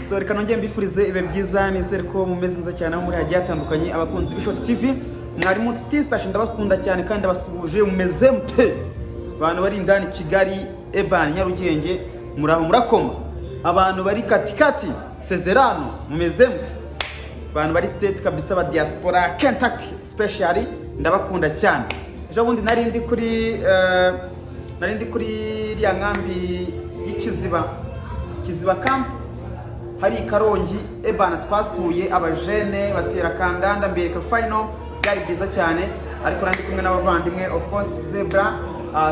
So reka nongeye mbifurize ibe byiza nizere ko mumeze neza cyane aho muri hagiye hatandukanye abakunzi b'Ishoti TV. Mwalimu tisashe ndabakunda cyane kandi ndabasuhuje mumeze mute. Abantu bari indani Kigali, Eban, Nyarugenge, muraho murakoma. Abantu bari katikati Sezerano mumeze mute. Abantu bari state kabisa ba diaspora Kentucky specially ndabakunda cyane. Ejo bundi narindi kuri ya nkambi Kiziba camp hari Karongi Ebana twasuye abajene batera kandanda mbere final byari byiza cyane ariko nandi kumwe n'abavandimwe of course Zebra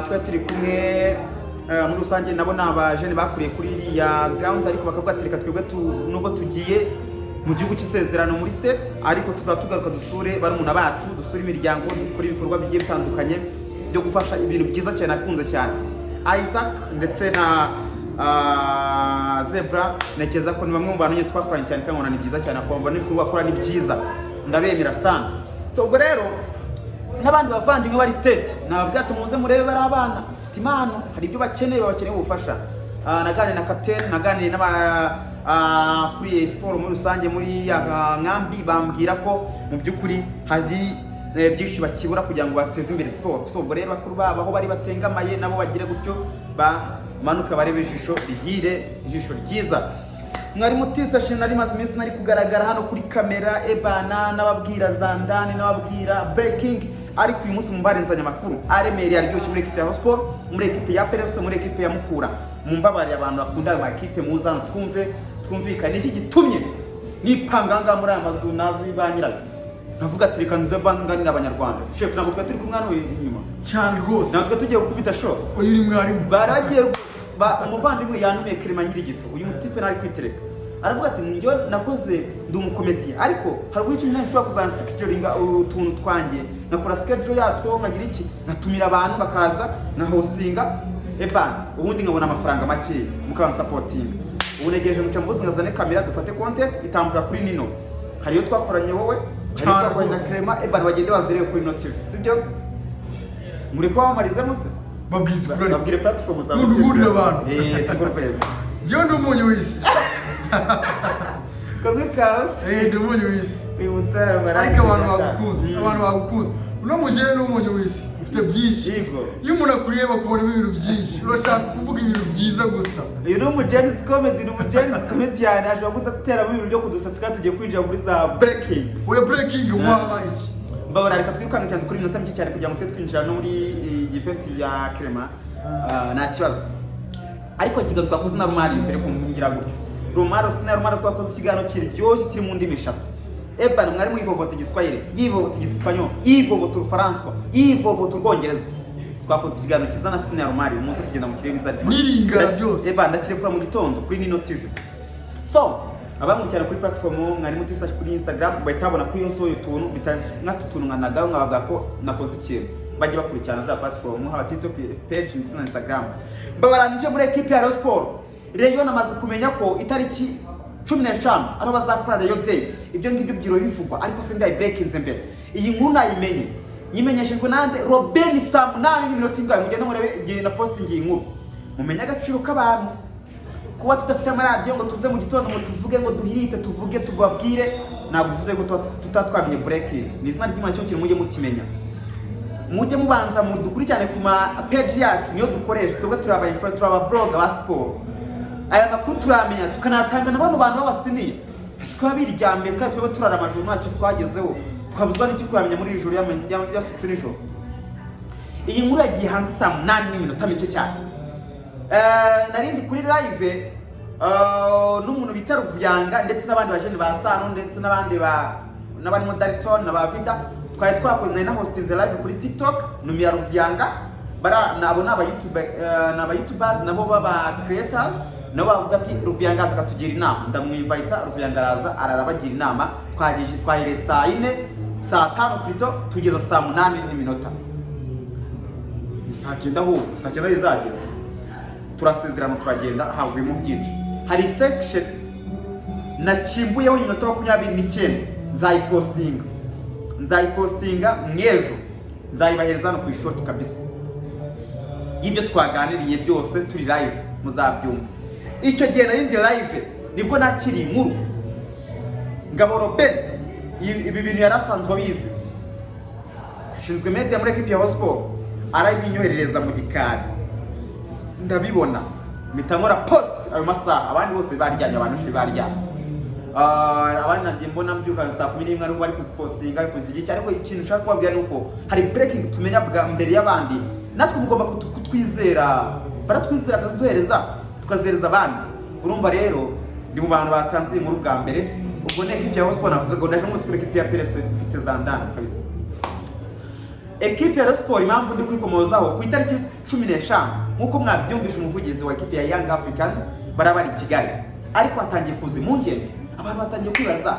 twatiri kumwe muri rusange nabo n'abajene bakuriye kuri ya ground ariko bakavuga ati reka twebwe nubwo tugiye mu gihugu cy'isezerano muri state ariko tuzatugaruka dusure barumuna bacu dusure imiryango kuri ibikorwa bigiye bitandukanye byo gufasha ibintu byiza cyane akunze cyane Isaac ndetse na Zebra nekeza ko ni bamwe mu bantu twakoranye cyane kandi ni byiza cyane akomba n'ibikorwa akora ni byiza ndabemera sana. So ubwo rero n'abandi bavandimwe bari state nababwate muze murebe bari abana ufite impano hari ibyo bakeneye ubufasha naganire na captain naganire n'aba kuri sport muri rusange muri ya nkambi bambwira ko mu by'ukuri hari byinshi bakibura kugira ngo bateze imbere sport. So ubwo rero bakuru babo aho bari batengamaye nabo bagire gutyo manuka barebe ijisho rihire ijisho ryiza. Mwalimu tisashe nari maze iminsi nari kugaragara hano kuri kamera Ebana n'ababwira zandani n'ababwira breaking ariko uyu munsi mumbarenza nyamakuru aremereye aryoshye muri equipe ya Sport muri equipe ya APR muri equipe ya Mukura mumbabarira abantu bakunda ama equipe muzana twumvikane iki gitumye nipanganga muri amazu nazi banyirayo navuga ati reka nze banganira abanyarwanda chef nako twa turi kumwe hano inyuma cyane rwose natwe tugiye gukubita show uri mwarimu baragiye umuvandimwe yanumiye Clement Nyirigito uyu mutipe nari kwitereka aravuga ati njyo nakoze ndi umukomedi ariko hari uburyo nyine nshobora kuzana schedulinga utuntu twanjye nakora schedule yatwo nkagira iki natumira abantu bakaza na hostinga Eban ubundi nkabona amafaranga make mukaba supporting ubunegeje muca mbuzi ngazane kamera dufate content itambuka kuri Nino hariyo twakoranye wowe hari twakoranye na Clement Eban bagende bazereye kuri Nino TV sibyo muri ko bamarizemo se babwire platform za muri abantu ngorwego yo ndi umunyu wisi kamwe kaos ndi umunyu wisi bimutara maranga ariko abantu bagukunze uno mujene n'umunyu wisi ufite byinshi iyo umuntu akuriye bakubona ibintu byinshi urashaka kuvuga ibintu byiza gusa uyu ni umujenisi comedy yani ashobora kudatera mu bintu byo kudusatika tugiye kwinjira muri za breaking waba iki mbabara reka twirukanga cyane kuri minota mike cyane kugira ngo twinjira no muri gifeti ya Clement nta kibazo ariko kigaruka ku zina Romari mbere kumbwira gutyo Romari twakoze ikiganiro kiryoshye kiri mu ndimi eshatu Eban mwarimu yivovote Igiswahili yivovote Igispanyo yivovote Ufaransa yivovote Ubwongereza twakoze ikiganiro kizana Sina Romari muze kugenda mu kirere bizari niringara byose Eban ndakirekura mu gitondo kuri Nino TV. So abamukira kuri platform mwarimu tisashe kuri Instagram bayitabona kuri yose uyu tuntu nkatutuntu nkanaga nkabaga ko nakoze ikintu bajye bakurikirana za platform haba TikTok page ndetse na Instagram babaranije muri equipe ya Rayon Sport. Rayon amaze kumenya ko itariki 15 ari bazakora Rayon Day ibyo ngibyo byiro bivugwa ariko se ndayi breakinze mbere iyi nkuru nayimenye nyimenyeshejwe nande Robin Sam 8 ingahe mugende murebe igihe na posting iyi nkuru mumenya agaciro k'abantu kuba tudafite amaradiyo ngo tuze mu gitondo ngo tuvuge ngo duhirite tuvuge tubabwire naguvuze ngo tutatwamenye breaking ni izina ry'Imana cyo kiri mujye mukimenya mujye mubanza mu dukuri cyane ku ma page yacu niyo dukoresha twebwe turaba influencer turaba blog ba sport aya makuru turamenya tukanatanga n'abantu b'abasiniye siko biryamye kandi twebwe turara amajoro ntacyo twagezeho twabuzwa n'iki kwamenya muri ijoro yasutse n'ijoro. Iyi nkuru yagiye hanze saa 8 mike cyane narindi kuri live n'umuntu bita Ruvyanga ndetse n'abandi bajene ba Sano ndetse n'abandi Modaliton na ba Vida twari twakoze na hostinze live kuri TikTok numira Ruvyanga nabo n'aba YouTubers nabo baba creator nabo bavuga ati Ruvyanga akatugira inama ndamwinvita Ruvyanga araza ararabagira inama twahire saa 4 saa 5 plutôt tugeza saa 8 saa 9 izageza turasezerana turagenda havuyemo byinshi hari section nakimbuyeho iminota 29 nzayipostinga mwejo nzayibahereza no ku ishoti kabisa y'ibyo twaganiriye byose turi live muzabyumva icyo gihe narindi live nibwo nakiri inkuru Ngabo Robert ibi bintu yarasanzwe abizi ashinzwe media muri equipe ya Hotspur arabinyoherereza mu gikari ndabibona mitangora post ayo masaha abandi bose baryanye abantu baryanye abandi nagiye mbona mbyuka saa 11 ari bari kuzipostinga kuzigi ariko ikintu ushaka kubabwira nuko hari breaking tumenya bwa mbere y'abandi natwe mugomba kutwizera baratwizera akaduhereza tukazereza abandi urumva rero ndi mu bantu batanze inkuru bwa mbere ubwo ne equipe ya Hotspur navuga ngo ndaje muri equipe ya PRFC mfite zandana kabisa equipe ya Hotspur impamvu ndi kwikomozaho ku itariki 15 nkuko mwabyumvisha umuvugizi wa equipe ya Young Africans barabari Kigali ariko atangiye kuza impungenge abantu batangiye kwibaza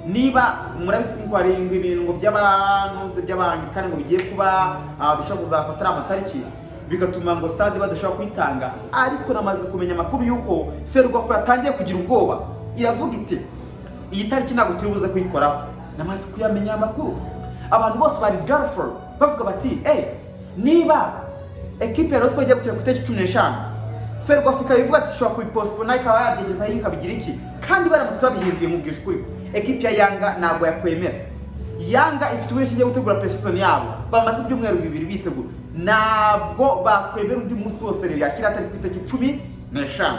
niba murabisi ko ari ibintu ngo by'abanuze by'abantu kandi ngo bigiye kuba bishobora kuzafatira amatariki bigatuma ngo stade badashobora kwitanga ariko namaze kumenya makuru yuko FERWAFA yatangiye kugira ubwoba iravuga iti iyi tariki ntabwo turi buze kuyikoraho namaze kuyamenya amakuru abantu bose bari joyful bavuga bati niba equipe ya Hotspur igiye gukina ku itariki 15 FERWAFA ivuga ati shobora kubipostpone ikaba yabyegeza yikabigira iki kandi baramutse babihinduye mu bwisho kuri equipe ya Yanga ntabwo yakwemera Yanga ifite ubuye kigiye gutegura pre-season yabo bamaze ibyumweru bibiri bitegura ntabwo bakwemera undi munsi wose rero yakira atari ku itariki 15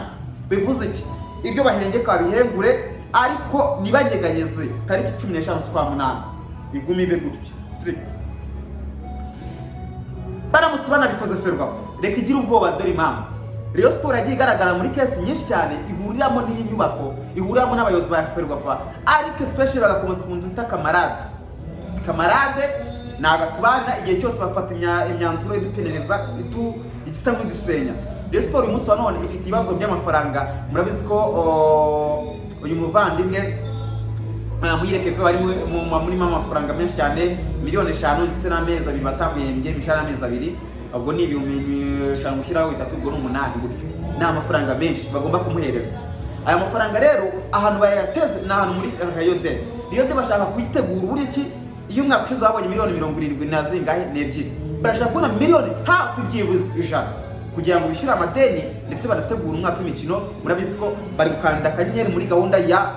bivuze iki ibyo bahengeka babihengure ariko nibanyeganyeze tariki 15 z'ukwa munani igumi be gutyo strict baramutse banabikoze FERWAFA reka igira ubwoba dore impamvu Rayon Sport yagiye igaragara muri kesi nyinshi cyane ihuriramo n'inyubako ihuriramo n'abayobozi ba FERWAFA ariko especially bagakomeza kunduta kamarade nagatubana igihe cyose bafata imyanzuro idupenereza igisa nk'idusenya. Rayon Sport uyu munsi wa none ifite ibibazo by'amafaranga murabizi ko uyu muvandimwe muyireke bari muri amafaranga menshi cyane miliyoni 5 ndetse n'amezi 2 batamuhembye mishara amezi 2 ubwo ni ibihumbi 5 gushyiraho 3 ubwo n'8 gutyo ni amafaranga menshi bagomba kumuhereza aya mafaranga rero ahantu bayateze ni ahantu muri RAYON bashaka kuyitegura uburyo ki iyo umwaka ushize babonye miliyoni 70 nazingahe n'ebyiri barashaka kubona miliyoni hafi byibuze 100 kugira ngo bishyure amadeni ndetse banategura umwaka w'imikino murabizi ko bari gukanda akanyenyeri muri gahunda ya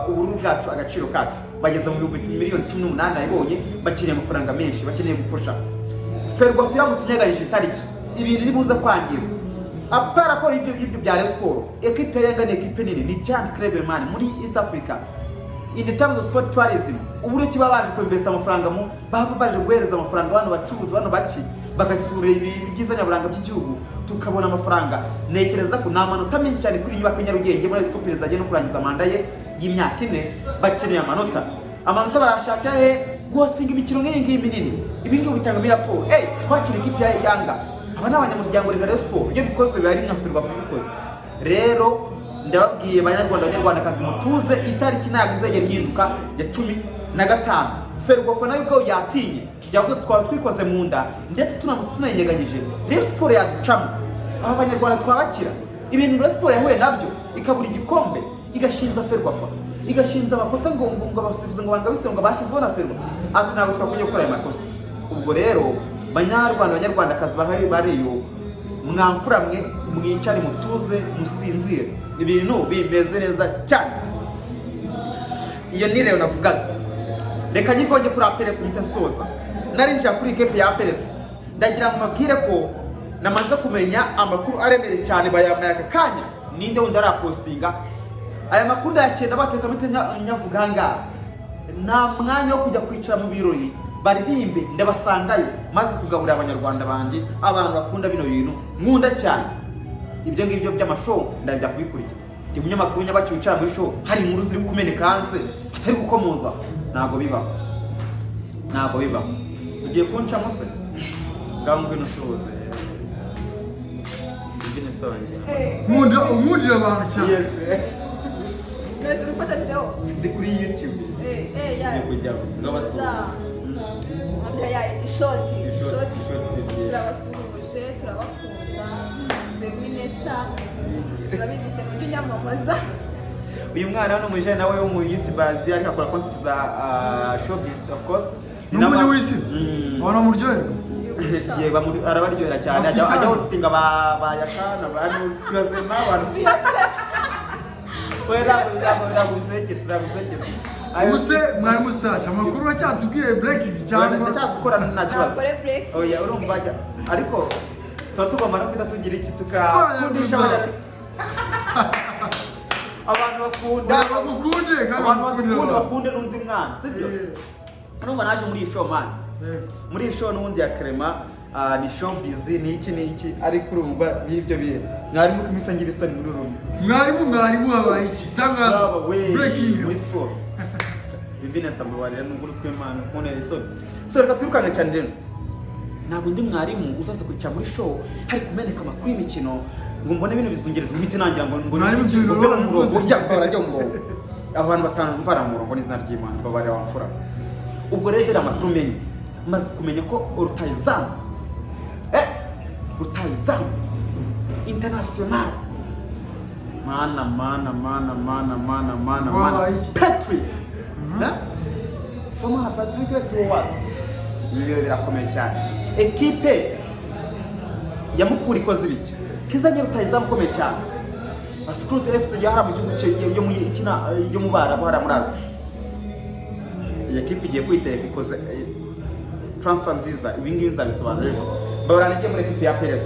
ubururu bwacu agaciro kacu bageze mu miliyoni 18 nayibonye bakeneye amafaranga menshi bakeneye gupusha FERWAFA iramutse inyeganyije itariki ibintu nibuza kwangiza apara ko ibyo bya Rayon Sport equipe ya Yanga ni equipe nini ni giant club man muri East Africa in the terms of sport tourism uburyo kiba baje ko invest amafaranga mu baje guhereza amafaranga abantu bacuruza abantu baki bagasura ibyiza nyaburanga by'igihugu tukabona amafaranga nekereza ko namanota menshi cyane kuri nyubako Nyarugenge muri Scope perezida agiye no kurangiza manda ye y'imyaka 4 bakeneye amanota barashaka hosting imikino nk'iyi minini ibingiye bitanga raporo twakira ikipe ya Yanga aba n'abanyamuryango wa Rayon Sport ibyo bikozwe bari na FERWAFA bikoze rero ndababwiye abanyarwandakazi mutuze itariki ntabwo izegera ihinduka ya 15 FERWAFA nayo ubwo yatinye yavuze twaba twikoze mu nda ndetse tunayinyeganyije Rayon Sport yaducamo aba banyarwanda twabakira ibintu Rayon Sport yahuye nabyo ikabura igikombe igashinza FERWAFA igashinza abakosa ngo abasifuzi ngo bangabise ngo bashyizweho na FERWAFA ati ntabwo twakwiye gukora aya makosa ubwo rero abanyarwandakazi bariyo mwamfura mwe mwicare mutuze musinzire ibintu bimeze neza cyane iyo ni rero navugaga reka nyifonge kuri APR mpita nsoza narinjira kuri equipe ya APR ndagira ngo mabwire ko namaze kumenya amakuru aremereye cyane bayambaye aka kanya ninde wundi arapostinga aya makuru ndayakenda bateka mite nyavuga ngaha nta mwanya wo kujya kwicara mu birori baririmbe ndabasangayo maze kugaburira abanyarwanda banje abantu bakunda bino bintu nkunda cyane ibyo ngibyo by'amashow ndajya kubikurikiza ndi munyamakuru nyabaki wicara muri show hari inkuru ziri kumeneka hanze atari gukomoza ntago biba ugiye kunca muse ngambwe nusoze ibine sonje mundira abantu cyane yes Nese gufata video ndi kuri YouTube ya kujya ngabasuza ishoti turabasuhuje turabakunda Beminesa turabizi se mu nyamamaza uyu mwana hano muje nawe wo mu YouTubers ariko akora content za showbiz of course n'umuntu w'isi abana muryohe arabaryohera cyane ajya hostinga ba yakana ba news kibaze n'abantu ubuse Mwalimu stage amakuru bacyatubwiye breaking cyangwa ndacyazikora nta kibazo nakore break oya urumva ariko tuba tugomba no kwita tugira iki tukakundisha abantu bakunda abantu bakunde n'undi mwana sibyo urumva naje muri iyi show man muri iyi show n'ubundi ya Clement ni show busy ni iki ariko urumva n'ibyo bihe Mwalimu kumisangira isoni muri rumwe Mwalimu habaye iki tangaza breaking muri sport bibinesa mbabarira n'uguru kw'Imana nkonera isoni so reka twirukane cyane rero ntabwo ndi Mwalimu uzaza kwica muri show hari kumeneka amakuru y'imikino ngo mbone ibintu bizungereza mu mite nangira ngo Mwalimu by'urugo murongo barajya mu murongo abantu batamvara mu murongo n'izina ry'Imana babarira wamfura ubwo rero dera amakuru menye maze kumenya ko rutayizamu international mana Patrick soma na Patrick so what ibiro birakomeye cyane equipe ya Mukura ikoze ibiki kizanye rutayizamu komeye cyane Ascrute FC yahara mu gihugu yo mu ikina yo mu bara bara murazi iyi equipe igiye kwitereka ikoze transfer nziza ibingibi nzabisobanura ejo baranije muri equipe ya APR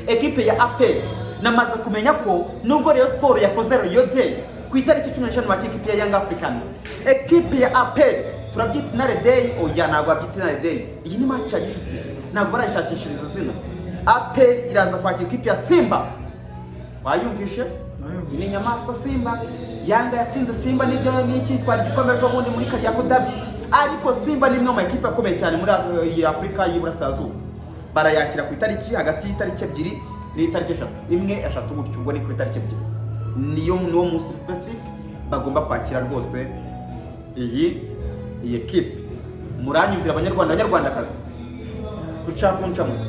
equipe ya APR namaze kumenya ko nubwo Rayon Sport yakoze Rayon Day ku itariki 15 mu equipe ya Young Africans equipe ya APR turabyita Nare Day oya ntabwo abyita Nare Day iyi ni match ya gishuti ntabwo barashakishiriza zina APR iraza kwakira equipe ya Simba wayumvishe ni nyamaswa Simba Yanga yatsinze Simba nibyo n'ikitwara igikombe cyo bundi muri Kariako Derby ariko Simba ni imwe mu equipe akomeye cyane muri Afrika y'Iburasirazuba barayakira ku itariki hagati y'itariki 2 n'itariki 3 imwe 3 gutyo ubwo ni ku itariki 2 niyo munsi specific bagomba kwakira rwose iyi equipe muranyumvira abanyarwandakazi kuca musa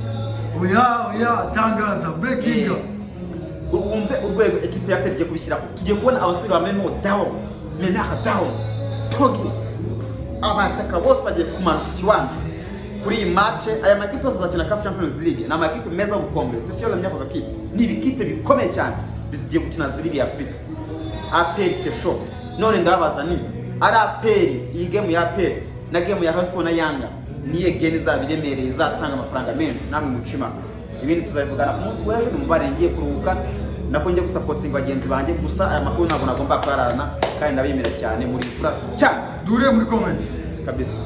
oya tangaza breaking umve urwego equipe ya APR kubishyira tugiye kubona abasore bamemo down togi abataka bose bagiye kumanuka ikiwanja kuri iyi match aya makipe yose azakina CAF Champions League na makipe meza gukombe sisiyo la myaka kipe ni ibikipe bikomeye cyane bizigiye gukina ziri ya Afrika APR ifite show none ndabaza ni ari APR iyi game ya APR na game ya Rayon Sport na Yanga niye game zabiremereye zatanga amafaranga menshi namwe mucima ibindi tuzabivugana ku munsi w'ejo mubarengeye kuruhuka nako ngiye gusapotinga bagenzi banjye gusa aya makuru ntabwo nagomba kwararana kandi ndabimira cyane muri fura cyane dure muri comment kabisa